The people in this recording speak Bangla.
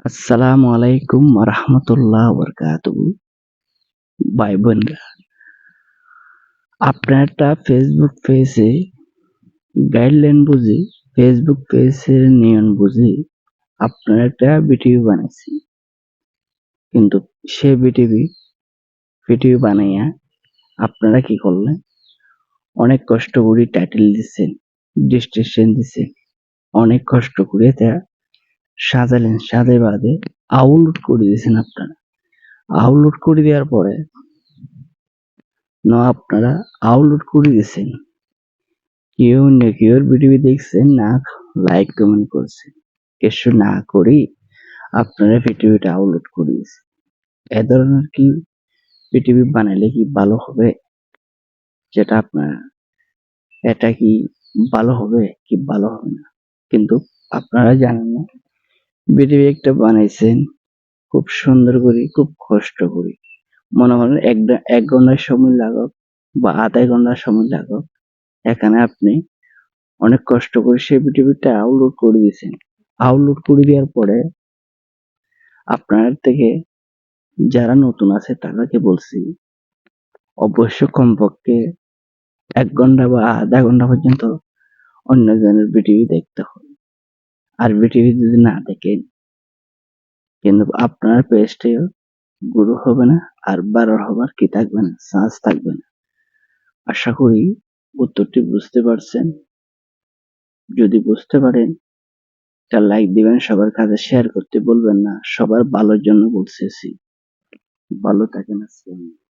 আসসালামু আলাইকুম রাহমাতুল্লাহ বারাকাতুহু। ভাই বোনরা, আপনার একটা ফেসবুক পেজে গাইডলাইন বুঝে, ফেসবুক পেজের নিয়ম বুঝে আপনার একটা ভিডিও বানাইছি। কিন্তু সে ভিডিও বানাইয়া আপনারা কি করলেন? অনেক কষ্ট করে টাইটেল দিচ্ছেন, ডেসক্রিপশন দিচ্ছেন, অনেক কষ্ট করে তা সাজালেন, সাজে বাজে আপলোড করে দিয়েছেন। আপনারা আপলোড করে দেওয়ার পরে আপনারা আপলোড করে দিয়েছেন, কেউ না কেউ ভিডিও দেখছেন, না লাইক কমেন্ট করছে, কিছু না করেই আপনারা ভিডিওটা আপলোড করে দিয়েছেন। এ ধরনের কি ভিডিও বানাইলে কি ভালো হবে? যেটা আপনার এটা কি ভালো হবে কি ভালো হবে না? কিন্তু আপনারা জানেন না, ভিডিও একটা বানাইছেন খুব সুন্দর করে, খুব কষ্ট করে, মনে করেন এক ঘন্টার সময় লাগাক বা আধা ঘন্টার সময় লাগাক, এখানে আপনি অনেক কষ্ট করে সেই ভিডিওটা আপলোড করে দিয়েছেন। আপলোড করে দেওয়ার পরে আপনার থেকে যারা নতুন আছে তাদেরকে বলছি, অবশ্য কমপক্ষে ১ ঘন্টা বা আধা ঘন্টা পর্যন্ত অন্যজনের ভিডিও দেখতে হবে। আর ভিডিও যদি না দেখেন, কিন্তু আপনার পেজটিও গ্রো হবে না, আর ভাইরাল হবার কি থাকবে না, চান্স থাকবে না। আশা করি উত্তরটি বুঝতে পারছেন। যদি বুঝতে পারেন, একটা লাইক দিবেন, সবার কাছে শেয়ার করতে বলবেন না। সবার ভালোর জন্য বলতেছি। ভালো থাকেন। আসসালামু আলাইকুম।